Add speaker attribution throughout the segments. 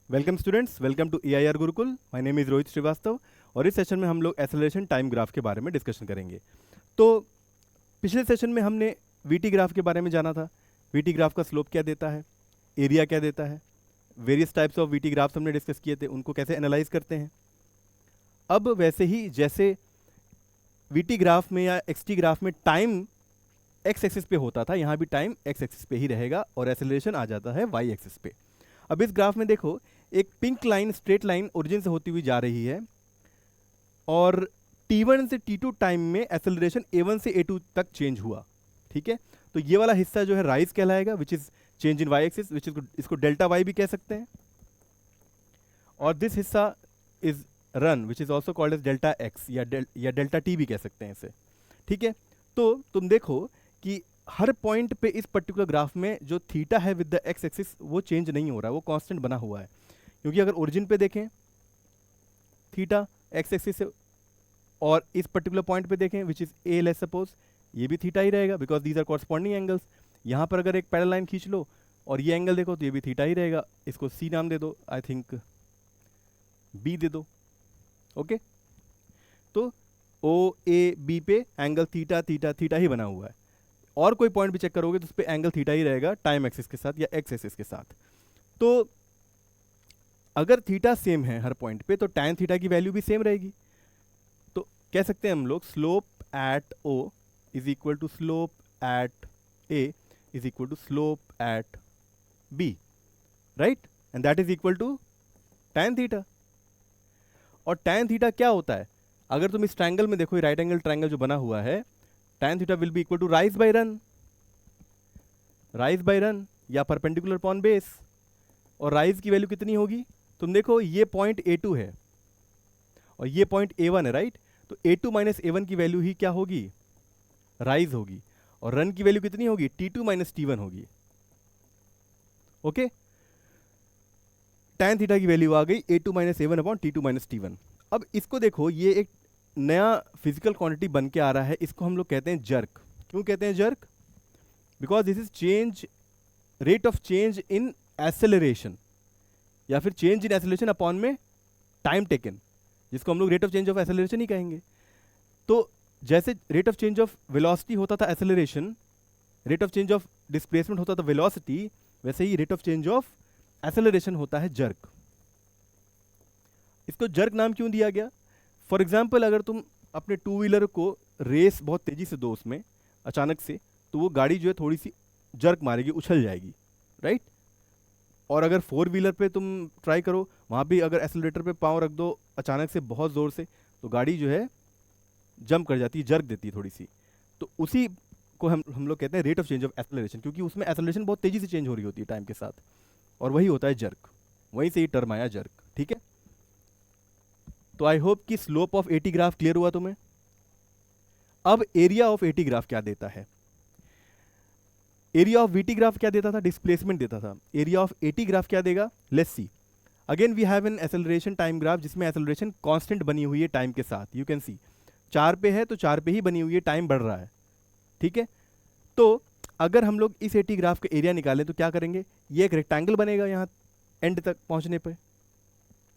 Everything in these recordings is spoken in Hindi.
Speaker 1: Welcome students, welcome to AIR Gurukul. My name is Rohit Shrivastava और इस सेशन में हम लोग एक्सेलरेशन टाइम ग्राफ के बारे में डिस्कशन करेंगे। तो पिछले सेशन में हमने VT ग्राफ के बारे में जाना था। VT ग्राफ का स्लोप क्या देता है, एरिया क्या देता है, various types of VT graphs हमने डिस्कस किए थे, उनको कैसे एनालाइज करते हैं। अब वैसे ही जैसे VT ग्राफ में या XT ग्राफ में टाइम एक्स एक्सिस पे होता था, यहाँ भी टाइम एक्स एक्सिस पे ही रहेगा और एक्सेलरेशन आ जाता है वाई एक्सिस पे। अब इस ग्राफ में देखो, एक pink line straight line origin से होती हुई जा रही है और T1 से T2 टाइम में एक्सेलरेशन A1 से A2 तक चेंज हुआ। ठीक है, तो ये वाला हिस्सा जो है राइज कहलाएगा, which is change in y axis, which is इसको डेल्टा वाई भी कह सकते हैं। और दिस हिस्सा is run, which is also called as delta x या डेल्टा टी भी कह सकते हैं इसे। ठीक है, तो तुम देखो कि हर पॉइंट पे इस पर्टिकुलर ग्राफ में जो थीटा है विद द एक्स एक्सिस वो चेंज नहीं हो रहा है, वो कांस्टेंट बना हुआ है। क्योंकि अगर ओरिजिन पे देखें थीटा एक्स एक्सिस से और इस पर्टिकुलर पॉइंट पे देखें which is a, let's suppose, ये भी थीटा ही रहेगा because these are corresponding angles. यहाँ पर अगर एक पैरेलल लाइन खींच लो और ये एंगल देखो तो ये भी थीटा ही रहेगा। इसको सी नाम दे दो, आई थिंक बी दे दो। ओके, तो ओ ए बी पे एंगल थीटा थीटा थीटा ही बना हुआ है। और कोई पॉइंट भी चेक करोगे तो उस पर एंगल थीटा ही रहेगा टाइम एक्सिस के साथ या एक्स एक्सिस के साथ। तो अगर थीटा सेम है हर पॉइंट पे तो टैन थीटा की वैल्यू भी सेम रहेगी। तो कह सकते हैं हम लोग slope at O is equal to slope at A is equal to slope at B, right, and that is equal to tan theta. और टैन थीटा क्या होता है, अगर तुम इस ट्रायंगल में देखो, राइट एंगल ट्रायंगल जो बना हुआ है, tan theta will be equal to rise by run, rise by run या परपेंडिकुलर अपॉन बेस। और राइज की वैल्यू कितनी होगी, तुम देखो ये पॉइंट A2 है और ये पॉइंट A1 है, राइट। तो A2 माइनस A1 की वैल्यू ही क्या होगी, राइज होगी। और रन की वैल्यू कितनी होगी, T2 माइनस T1 होगी। ओके, टैन थीटा की वैल्यू आ गई A2 minus A1 upon T2 minus T1। अब इसको देखो, ये एक नया फिजिकल क्वांटिटी बन के आ रहा है, इसको हम लोग कहते हैं जर्क। क्यों कहते हैं jerk, because this is change, rate of change in acceleration या फिर चेंज इन एक्सेलरेशन अपॉन में टाइम टेकन, जिसको हम लोग rate of change of acceleration ही कहेंगे। तो जैसे rate of change of velocity होता था acceleration, rate of change of displacement होता था वेलोसिटी, वैसे ही rate of change of acceleration होता है जर्क। इसको जर्क नाम क्यों दिया गया, फॉर एग्जाम्पल अगर तुम अपने टू व्हीलर को रेस बहुत तेजी से दो उसमें अचानक से, तो वो गाड़ी जो है थोड़ी सी जर्क मारेगी, उछल जाएगी, राइट। और अगर फोर व्हीलर पे तुम ट्राई करो, वहाँ भी अगर एक्सेलरेटर पे पाँव रख दो अचानक से बहुत ज़ोर से, तो गाड़ी जो है जंप कर जाती है, जर्क देती है थोड़ी सी। तो उसी को हम लोग कहते हैं rate of change of acceleration, क्योंकि उसमें एक्सेलरेशन बहुत तेज़ी से चेंज हो रही होती है टाइम के साथ, और वही होता है जर्क। वहीं से ही टर्म आया जर्क। ठीक है, तो आई होप कि slope of eighty graph clear हुआ तुम्हें। अब एरिया ऑफ एटी ग्राफ क्या देता है, एरिया ऑफ वीटी ग्राफ क्या देता था, डिस्प्लेसमेंट देता था। एरिया ऑफ एटी ग्राफ क्या देगा, let's see. Again we have an acceleration time graph जिसमें एक्सेलरेशन कांस्टेंट बनी हुई है टाइम के साथ। यू कैन सी 4 पे है तो 4 पे ही बनी हुई है, टाइम बढ़ रहा है। ठीक है, तो अगर हम लोग इस एटी ग्राफ का एरिया निकालें तो क्या करेंगे, ये एक रेक्टेंगल बनेगा यहाँ एंड तक पहुँचने पर,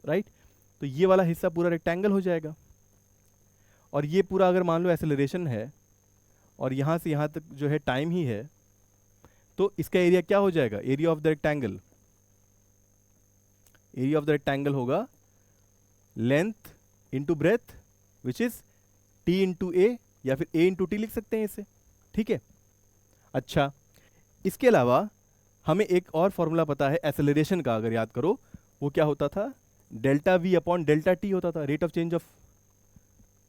Speaker 1: राइट। तो ये वाला हिस्सा पूरा रेक्टेंगल हो जाएगा। और ये पूरा अगर मान लो एक्सेलरेशन है और यहाँ से यहाँ तक जो है टाइम ही है, तो इसका एरिया क्या हो जाएगा, area of the rectangle, area of the rectangle होगा length into breadth, which is T into A या फिर ए इंटू टी लिख सकते हैं इसे। ठीक है, अच्छा, इसके अलावा हमें एक और फॉर्मूला पता है एक्सेलरेशन का, अगर याद करो वो क्या होता था, delta we upon delta T होता था, rate of change of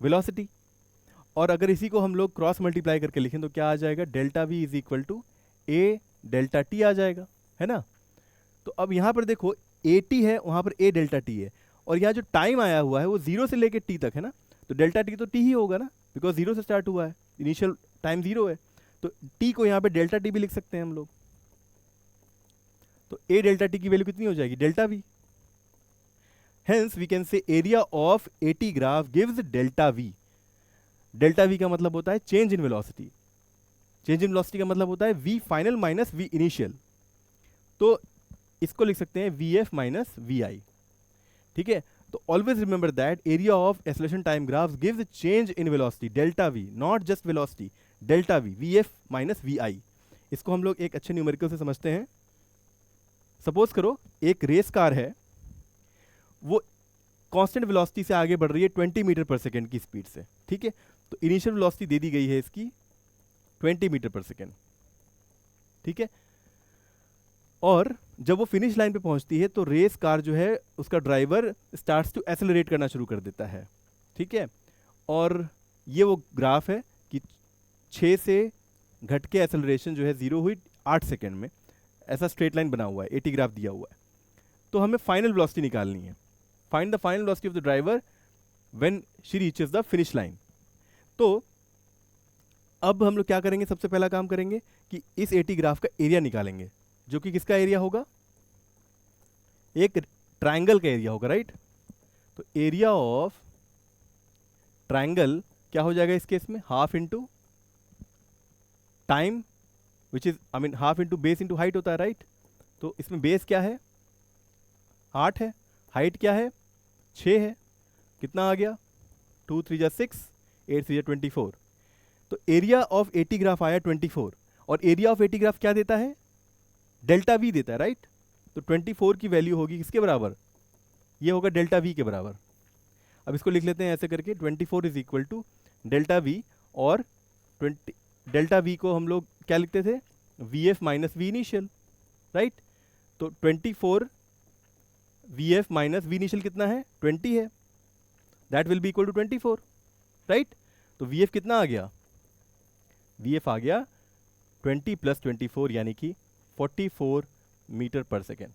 Speaker 1: velocity. और अगर इसी को हम लोग क्रॉस मल्टीप्लाई करके लिखें तो क्या आ जाएगा, delta V is equal to A delta T आ जाएगा, है ना। तो अब यहाँ पर देखो ए टी है, वहाँ पर ए डेल्टा टी है, और यहाँ जो टाइम आया हुआ है वो 0 से लेके टी तक है ना, तो डेल्टा टी तो टी ही होगा ना, बिकॉज 0 से स्टार्ट हुआ है, इनिशियल टाइम 0 है। तो टी को यहाँ पे डेल्टा टी भी लिख सकते हैं हम लोग। तो ए डेल्टा टी की वैल्यू कितनी हो जाएगी, delta v. Hence we can say area of eighty graph gives delta v. Delta v का मतलब होता है change in velocity, change in velocity का मतलब होता है v final minus v initial. तो इसको लिख सकते हैं v F minus we i, ठीक है। तो always remember that area of acceleration time graphs gives change in velocity delta V, not just velocity, delta V, V F minus we I. इसको हम लोग एक अच्छे न्यूमेरिकल से समझते हैं। सपोज करो एक रेस कार है, वो कांस्टेंट वेलोसिटी से आगे बढ़ रही है 20 मीटर पर सेकेंड की स्पीड से, ठीक है। तो इनिशियल वेलोसिटी दे दी गई है इसकी 20 मीटर पर सेकेंड, ठीक है। और जब वो फिनिश लाइन पे पहुंचती है तो रेस कार जो है उसका ड्राइवर स्टार्ट्स टू एक्सेलरेट करना शुरू कर देता है, ठीक है। और ये वो ग्राफ है कि 6 से घट के एक्सेलरेशन जो है 0 हुई 8 सेकेंड में, ऐसा स्ट्रेट लाइन बना हुआ है, एटी ग्राफ दिया हुआ है। तो हमें फाइनल वेलोसिटी निकालनी है, find the final velocity of the driver when she reaches the finish line. तो अब हम लोग क्या करेंगे, सबसे पहला काम करेंगे कि इस एटी ग्राफ का एरिया निकालेंगे, जो कि किसका एरिया होगा, एक ट्रायंगल का एरिया होगा, राइट। तो एरिया ऑफ ट्रायंगल क्या हो जाएगा इस केस में, half into time which is I mean half into base into height होता है, राइट। तो इसमें बेस क्या है, 8 है, हाइट क्या है, 6 है, कितना आ गया, 2 3 जा 6, 8 3 जा 24। तो एरिया ऑफ एटी ग्राफ आया 24, और एरिया ऑफ एटी ग्राफ क्या देता है, डेल्टा वी देता है, राइट। तो 24 की वैल्यू होगी किसके बराबर, ये होगा डेल्टा वी के बराबर। अब इसको लिख लेते हैं ऐसे करके, 24 is equal to delta v, और 20 डेल्टा वी को हम लोग क्या लिखते थे, v F minus v initial, right. तो 24 v F minus v initial कितना है, 20 है, that will be equal to 24, right. तो वी एफ कितना आ गया, वी एफ आ गया 20 प्लस 24 यानी कि 44 मीटर पर सेकेंड।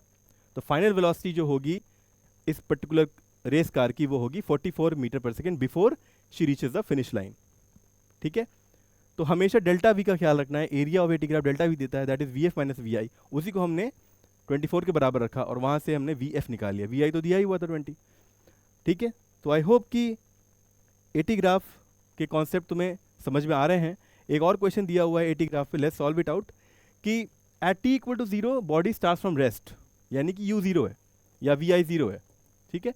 Speaker 1: तो फाइनल वेलोसिटी जो होगी इस पर्टिकुलर रेस कार की वो होगी 44 metre per second before she reaches the finish line, ठीक है। तो हमेशा डेल्टा वी का ख्याल रखना है, area of eighty graph delta we देता है, that is V F minus we I, उसी को हमने 24 के बराबर रखा और वहाँ से हमने वी एफ निकाल लिया, वी आई तो दिया ही हुआ था 20, ठीक है। तो आई होप कि एटी ग्राफ के कॉन्सेप्ट तुम्हें समझ में आ रहे हैं। एक और क्वेश्चन दिया हुआ है एटी ग्राफ पे, लेट्स सॉल्व इट आउट, कि at t equal to 0 body start from rest, यानी कि यू 0 है या वी आई 0 है, ठीक है।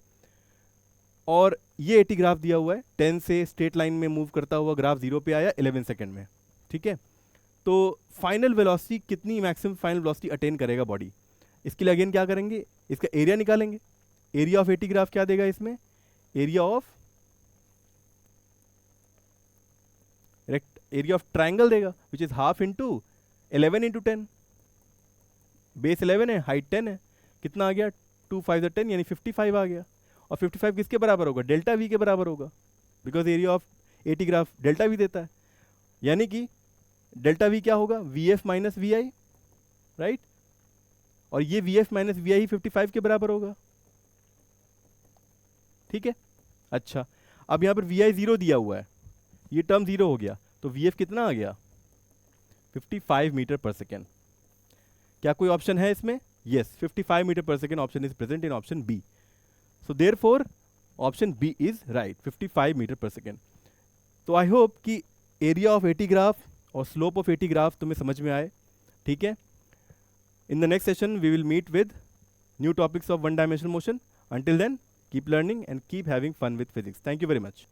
Speaker 1: और ये एटी ग्राफ दिया हुआ है, 10 से स्ट्रेट लाइन में मूव करता हुआ ग्राफ 0 पे आया 11 सेकेंड में, ठीक है। तो फाइनल वेलोसिटी कितनी, मैक्सिमम फाइनल वेलोसिटी अटेन करेगा बॉडी, इसके लिए अगेन क्या करेंगे, इसका एरिया निकालेंगे। एरिया ऑफ एटी ग्राफ क्या देगा इसमें, एरिया ऑफ ट्रायंगल देगा which is half into 11 into 10, base 11 है, हाइट 10 है, कितना आ गया, 2 5 10 यानी 55 आ गया। और 55 किसके बराबर होगा, डेल्टा वी के बराबर होगा, because area of eighty graph delta we देता है, यानी कि डेल्टा वी क्या होगा, v F minus we i, right. और ये v F minus we i 55 के बराबर होगा, ठीक है। अच्छा, अब यहाँ पर वी आई 0 दिया हुआ है, ये टर्म 0 हो गया, तो वी एफ कितना आ गया, 55 मीटर पर सेकेंड। क्या कोई ऑप्शन है इसमें, yes, 55 metre per second option is present in option B. So therefore option B is right, 55 metre per second. तो आई होप कि एरिया ऑफ एटी ग्राफ और स्लोप ऑफ एटी ग्राफ तुम्हें समझ में आए, ठीक है। In the next session we will meet with new topics of one dimensional motion. Until then, keep learning and keep having fun with physics. Thank you very much.